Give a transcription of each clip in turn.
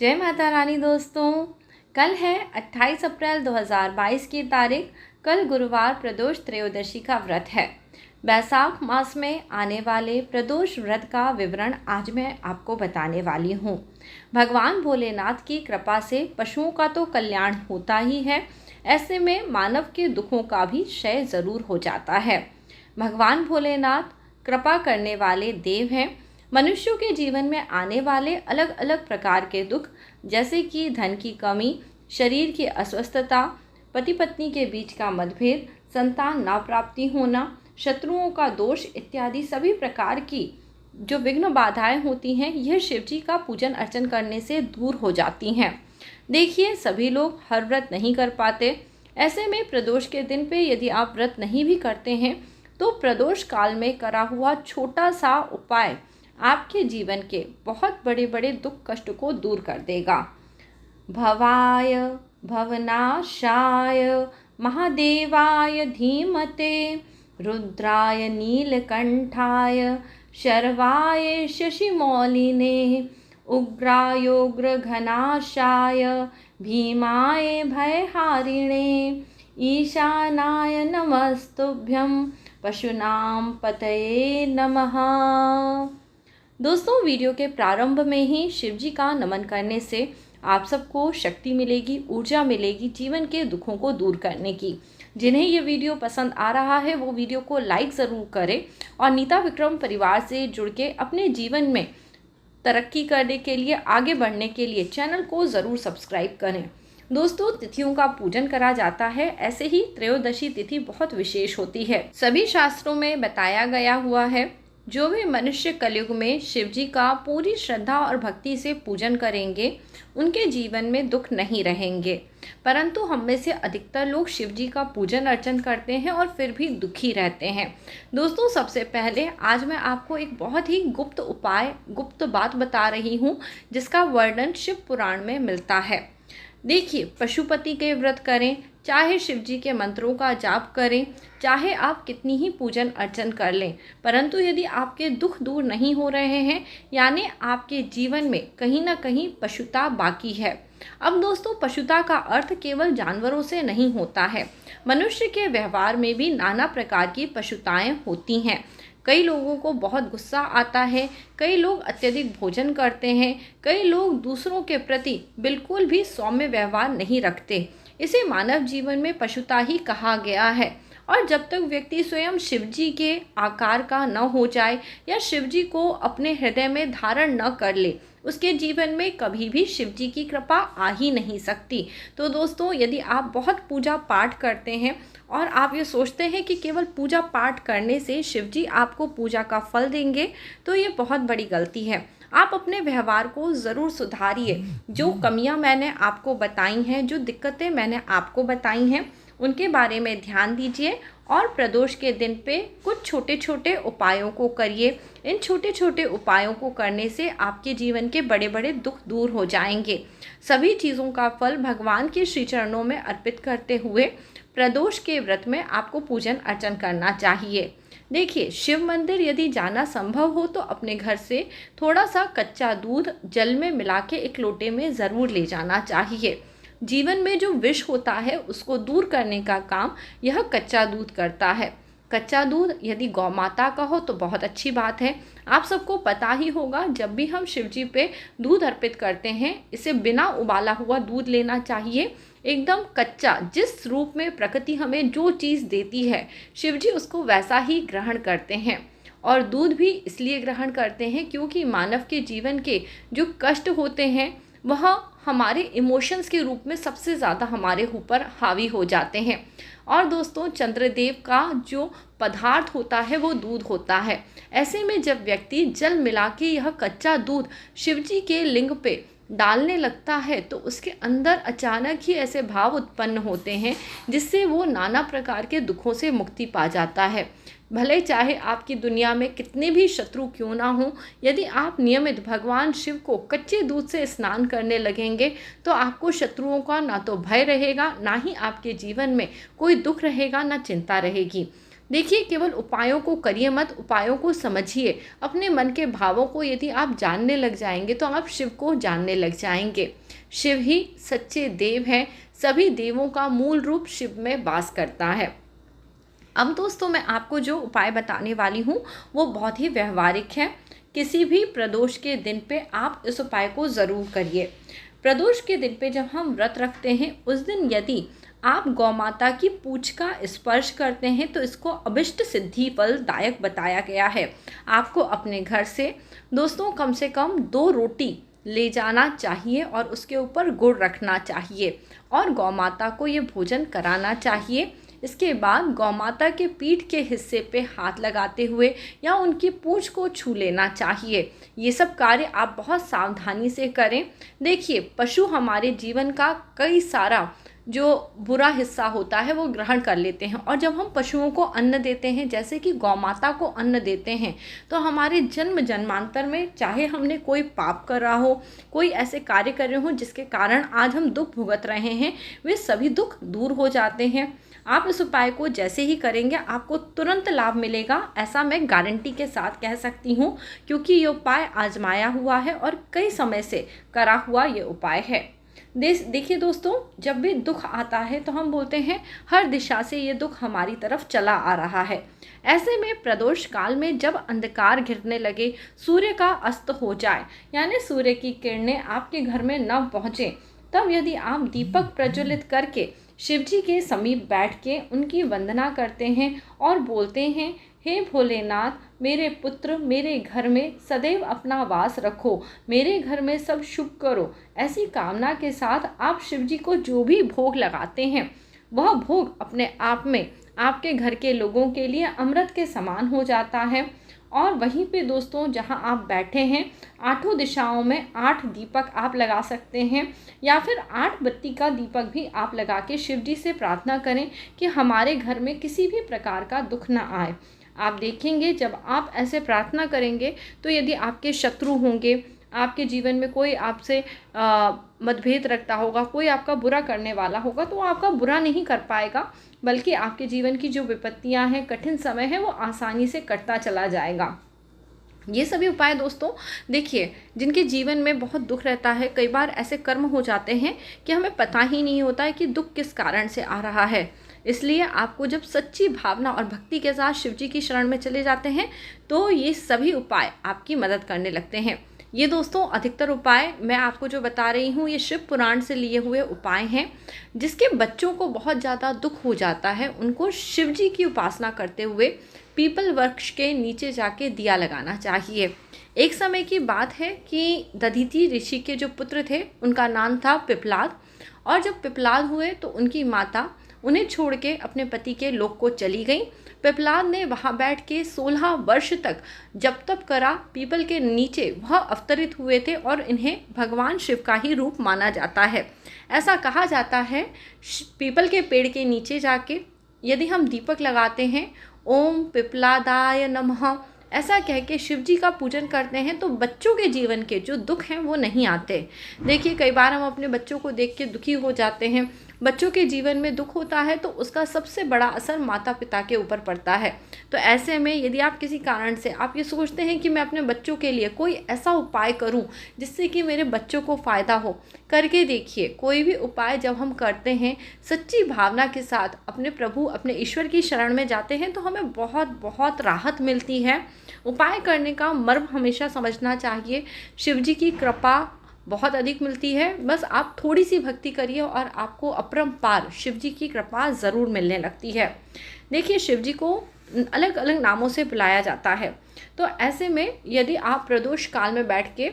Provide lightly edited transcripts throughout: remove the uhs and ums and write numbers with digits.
जय माता रानी दोस्तों। कल है 28 अप्रैल 2022 की तारीख। कल गुरुवार प्रदोष त्रयोदशी का व्रत है। बैसाख मास में आने वाले प्रदोष व्रत का विवरण आज मैं आपको बताने वाली हूँ। भगवान भोलेनाथ की कृपा से पशुओं का तो कल्याण होता ही है, ऐसे में मानव के दुखों का भी क्षय ज़रूर हो जाता है। भगवान भोलेनाथ कृपा करने वाले देव हैं। मनुष्यों के जीवन में आने वाले अलग अलग प्रकार के दुख, जैसे कि धन की कमी, शरीर की अस्वस्थता, पति पत्नी के बीच का मतभेद, संतान ना प्राप्ति होना, शत्रुओं का दोष इत्यादि सभी प्रकार की जो विघ्न बाधाएं होती हैं, यह शिव जी का पूजन अर्चन करने से दूर हो जाती हैं। देखिए, सभी लोग हर व्रत नहीं कर पाते। ऐसे में प्रदोष के दिन पे यदि आप व्रत नहीं भी करते हैं तो प्रदोष काल में करा हुआ छोटा सा उपाय आपके जीवन के बहुत बड़े बड़े दुख कष्ट को दूर कर देगा। भवाय भवनाशाय महादेवाय धीमते रुद्राय नीलकंठाय शर्वाय शशिमौलिने उग्रायोग्रघनाशाय भीमाय भयहारिणे ईशानाय नमस्तुभ्यं पशूनां पतये नमः। दोस्तों, वीडियो के प्रारंभ में ही शिव जी का नमन करने से आप सबको शक्ति मिलेगी, ऊर्जा मिलेगी जीवन के दुखों को दूर करने की। जिन्हें ये वीडियो पसंद आ रहा है वो वीडियो को लाइक ज़रूर करें और नीता विक्रम परिवार से जुड़ के अपने जीवन में तरक्की करने के लिए, आगे बढ़ने के लिए चैनल को ज़रूर सब्सक्राइब करें। दोस्तों, तिथियों का पूजन करा जाता है। ऐसे ही त्रयोदशी तिथि बहुत विशेष होती है। सभी शास्त्रों में बताया गया हुआ है, जो भी मनुष्य कलयुग में शिव जी का पूरी श्रद्धा और भक्ति से पूजन करेंगे उनके जीवन में दुख नहीं रहेंगे। परंतु हम में से अधिकतर लोग शिव जी का पूजन अर्चन करते हैं और फिर भी दुखी रहते हैं। दोस्तों, सबसे पहले आज मैं आपको एक बहुत ही गुप्त उपाय, गुप्त बात बता रही हूँ, जिसका वर्णन शिव पुराण में मिलता है। देखिए, पशुपति के व्रत करें, चाहे शिव जी के मंत्रों का जाप करें, चाहे आप कितनी ही पूजन अर्चन कर लें, परंतु यदि आपके दुख दूर नहीं हो रहे हैं, यानी आपके जीवन में कहीं ना कहीं पशुता बाकी है। अब दोस्तों, पशुता का अर्थ केवल जानवरों से नहीं होता है। मनुष्य के व्यवहार में भी नाना प्रकार की पशुताएं होती हैं। कई लोगों को बहुत गुस्सा आता है, कई लोग अत्यधिक भोजन करते हैं, कई लोग दूसरों के प्रति बिल्कुल भी सौम्य व्यवहार नहीं रखते। इसे मानव जीवन में पशुता ही कहा गया है। और जब तक व्यक्ति स्वयं शिव जी के आकार का न हो जाए या शिव जी को अपने हृदय में धारण न कर ले, उसके जीवन में कभी भी शिव जी की कृपा आ ही नहीं सकती। तो दोस्तों, यदि आप बहुत पूजा पाठ करते हैं और आप ये सोचते हैं कि केवल पूजा पाठ करने से शिव जी आपको पूजा का फल देंगे, तो ये बहुत बड़ी गलती है। आप अपने व्यवहार को ज़रूर सुधारिए। जो कमियां मैंने आपको बताई हैं, जो दिक्कतें मैंने आपको बताई हैं, उनके बारे में ध्यान दीजिए और प्रदोष के दिन पे कुछ छोटे छोटे उपायों को करिए। इन छोटे छोटे उपायों को करने से आपके जीवन के बड़े बड़े दुख दूर हो जाएंगे। सभी चीज़ों का फल भगवान के श्री चरणों में अर्पित करते हुए प्रदोष के व्रत में आपको पूजन अर्चन करना चाहिए। देखिए, शिव मंदिर यदि जाना संभव हो तो अपने घर से थोड़ा सा कच्चा दूध जल में मिला के एक लोटे में ज़रूर ले जाना चाहिए। जीवन में जो विष होता है उसको दूर करने का काम यह कच्चा दूध करता है। कच्चा दूध यदि गौ माता का हो तो बहुत अच्छी बात है। आप सबको पता ही होगा, जब भी हम शिव जी पे दूध अर्पित करते हैं, इसे बिना उबाला हुआ दूध लेना चाहिए, एकदम कच्चा। जिस रूप में प्रकृति हमें जो चीज़ देती है, शिव जी उसको वैसा ही ग्रहण करते हैं। और दूध भी इसलिए ग्रहण करते हैं क्योंकि मानव के जीवन के जो कष्ट होते हैं वह हमारे इमोशंस के रूप में सबसे ज़्यादा हमारे ऊपर हावी हो जाते हैं। और दोस्तों, चंद्रदेव का जो पदार्थ होता है वो दूध होता है। ऐसे में जब व्यक्ति जल मिला के यह कच्चा दूध शिवजी के लिंग पे डालने लगता है तो उसके अंदर अचानक ही ऐसे भाव उत्पन्न होते हैं जिससे वो नाना प्रकार के दुखों से मुक्ति पा जाता है। भले चाहे आपकी दुनिया में कितने भी शत्रु क्यों ना हो, यदि आप नियमित भगवान शिव को कच्चे दूध से स्नान करने लगेंगे तो आपको शत्रुओं का ना तो भय रहेगा, ना ही आपके जीवन में कोई दुख रहेगा, ना चिंता रहेगी। देखिए, केवल उपायों को करिए मत, उपायों को समझिए। अपने मन के भावों को यदि आप जानने लग जाएंगे तो आप शिव को जानने लग जाएंगे। शिव ही सच्चे देव हैं, सभी देवों का मूल रूप शिव में वास करता है। अब दोस्तों, मैं आपको जो उपाय बताने वाली हूँ वो बहुत ही व्यवहारिक है। किसी भी प्रदोष के दिन पे आप इस उपाय को ज़रूर करिए। प्रदोष के दिन पे जब हम व्रत रखते हैं, उस दिन यदि आप गौ माता की पूंछ का स्पर्श करते हैं तो इसको अभिष्ट सिद्धि फलदायक बताया गया है। आपको अपने घर से दोस्तों कम से कम 2 रोटी ले जाना चाहिए और उसके ऊपर गुड़ रखना चाहिए और गौ माता को ये भोजन कराना चाहिए। इसके बाद गौ माता के पीठ के हिस्से पे हाथ लगाते हुए या उनकी पूंछ को छू लेना चाहिए। ये सब कार्य आप बहुत सावधानी से करें। देखिए, पशु हमारे जीवन का कई सारा जो बुरा हिस्सा होता है वो ग्रहण कर लेते हैं, और जब हम पशुओं को अन्न देते हैं, जैसे कि गौ माता को अन्न देते हैं, तो हमारे जन्म जन्मांतर में चाहे हमने कोई पाप कर रहा हो, कोई ऐसे कार्य कर रहे हो जिसके कारण आज हम दुख भुगत रहे हैं, वे सभी दुख दूर हो जाते हैं। आप इस उपाय को जैसे ही करेंगे आपको तुरंत लाभ मिलेगा, ऐसा मैं गारंटी के साथ कह सकती हूँ, क्योंकि ये उपाय आजमाया हुआ है और कई समय से करा हुआ ये उपाय है। देखिए दोस्तों, जब भी दुख आता है तो हम बोलते हैं हर दिशा से ये दुख हमारी तरफ चला आ रहा है। ऐसे में प्रदोष काल में जब अंधकार घिरने लगे, सूर्य का अस्त हो जाए, यानी सूर्य की किरणें आपके घर में न पहुँचे, तब यदि आप दीपक प्रज्वलित करके शिव जी के समीप बैठ के उनकी वंदना करते हैं और बोलते हैं, हे भोलेनाथ, मेरे पुत्र मेरे घर में सदैव अपना वास रखो, मेरे घर में सब शुभ करो, ऐसी कामना के साथ आप शिव जी को जो भी भोग लगाते हैं वह भोग अपने आप में आपके घर के लोगों के लिए अमृत के समान हो जाता है। और वहीं पे दोस्तों, जहां आप बैठे हैं, 8 दिशाओं में 8 दीपक आप लगा सकते हैं, या फिर 8 बत्ती का दीपक भी आप लगा के शिव जी से प्रार्थना करें कि हमारे घर में किसी भी प्रकार का दुख ना आए। आप देखेंगे जब आप ऐसे प्रार्थना करेंगे तो यदि आपके शत्रु होंगे, आपके जीवन में कोई आपसे मतभेद रखता होगा, कोई आपका बुरा करने वाला होगा, तो वो आपका बुरा नहीं कर पाएगा, बल्कि आपके जीवन की जो विपत्तियां हैं, कठिन समय है, वो आसानी से कटता चला जाएगा। ये सभी उपाय दोस्तों, देखिए, जिनके जीवन में बहुत दुख रहता है, कई बार ऐसे कर्म हो जाते हैं कि हमें पता ही नहीं होता है कि दुख किस कारण से आ रहा है। इसलिए आपको जब सच्ची भावना और भक्ति के साथ शिव जी की शरण में चले जाते हैं तो ये सभी उपाय आपकी मदद करने लगते हैं। ये दोस्तों अधिकतर उपाय मैं आपको जो बता रही हूँ ये शिव पुराण से लिए हुए उपाय हैं। जिसके बच्चों को बहुत ज़्यादा दुख हो जाता है, उनको शिव जी की उपासना करते हुए पीपल वृक्ष के नीचे जाके दिया लगाना चाहिए। एक समय की बात है कि दधीचि ऋषि के जो पुत्र थे उनका नाम था पिपलाद, और जब पिपलाद हुए तो उनकी माता उन्हें छोड़ के अपने पति के लोक को चली गई। पिपलाद ने वहाँ बैठ के 16 वर्ष तक जब तप करा, पीपल के नीचे वह अवतरित हुए थे और इन्हें भगवान शिव का ही रूप माना जाता है। ऐसा कहा जाता है, पीपल के पेड़ के नीचे जाके यदि हम दीपक लगाते हैं, ओम पिपलादाय नमः ऐसा कह के शिव जी का पूजन करते हैं, तो बच्चों के जीवन के जो दुख हैं वो नहीं आते। देखिए, कई बार हम अपने बच्चों को देख के दुखी हो जाते हैं। बच्चों के जीवन में दुख होता है तो उसका सबसे बड़ा असर माता पिता के ऊपर पड़ता है। तो ऐसे में यदि आप किसी कारण से आप ये सोचते हैं कि मैं अपने बच्चों के लिए कोई ऐसा उपाय करूं जिससे कि मेरे बच्चों को फ़ायदा हो, करके देखिए। कोई भी उपाय जब हम करते हैं सच्ची भावना के साथ, अपने प्रभु अपने ईश्वर की शरण में जाते हैं, तो हमें बहुत बहुत राहत मिलती है। उपाय करने का मर्म हमेशा समझना चाहिए। शिव जी की कृपा बहुत अधिक मिलती है। बस आप थोड़ी सी भक्ति करिए और आपको अपरंपार शिव जी की कृपा ज़रूर मिलने लगती है। देखिए, शिव जी को अलग अलग नामों से बुलाया जाता है। तो ऐसे में यदि आप प्रदोष काल में बैठ के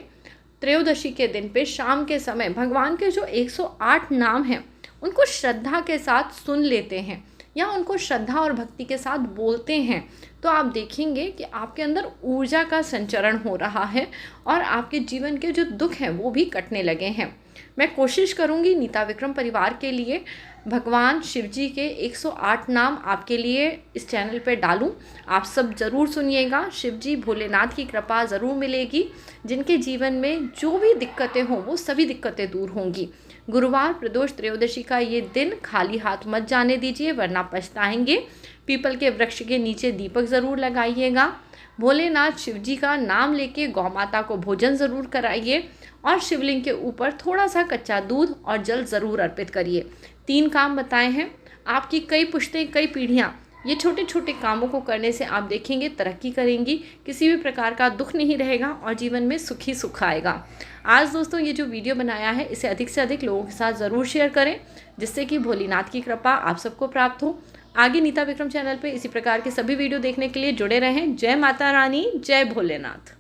त्रयोदशी के दिन पे शाम के समय भगवान के जो 108 नाम हैं उनको श्रद्धा के साथ सुन लेते हैं या उनको श्रद्धा और भक्ति के साथ बोलते हैं, तो आप देखेंगे कि आपके अंदर ऊर्जा का संचरण हो रहा है और आपके जीवन के जो दुख हैं वो भी कटने लगे हैं। मैं कोशिश करूंगी नीता विक्रम परिवार के लिए भगवान शिव जी के 108 नाम आपके लिए इस चैनल पर डालूं। आप सब ज़रूर सुनिएगा। शिव जी भोलेनाथ की कृपा ज़रूर मिलेगी। जिनके जीवन में जो भी दिक्कतें हों वो सभी दिक्कतें दूर होंगी। गुरुवार प्रदोष त्रयोदशी का ये दिन खाली हाथ मत जाने दीजिए, वरना पछताएंगे। पीपल के वृक्ष के नीचे दीपक ज़रूर लगाइएगा। भोलेनाथ शिव जी का नाम लेके गौ माता को भोजन ज़रूर कराइए और शिवलिंग के ऊपर थोड़ा सा कच्चा दूध और जल ज़रूर अर्पित करिए। 3 काम बताए हैं, आपकी कई पुश्तें, कई पीढ़ियाँ ये छोटे छोटे कामों को करने से आप देखेंगे तरक्की करेंगी, किसी भी प्रकार का दुख नहीं रहेगा और जीवन में सुख ही सुख आएगा। आज दोस्तों ये जो वीडियो बनाया है इसे अधिक से अधिक लोगों के साथ ज़रूर शेयर करें, जिससे कि भोलेनाथ की कृपा आप सबको प्राप्त हो। आगे नीता विक्रम चैनल पे इसी प्रकार के सभी वीडियो देखने के लिए जुड़े रहें। जय माता रानी, जय भोलेनाथ।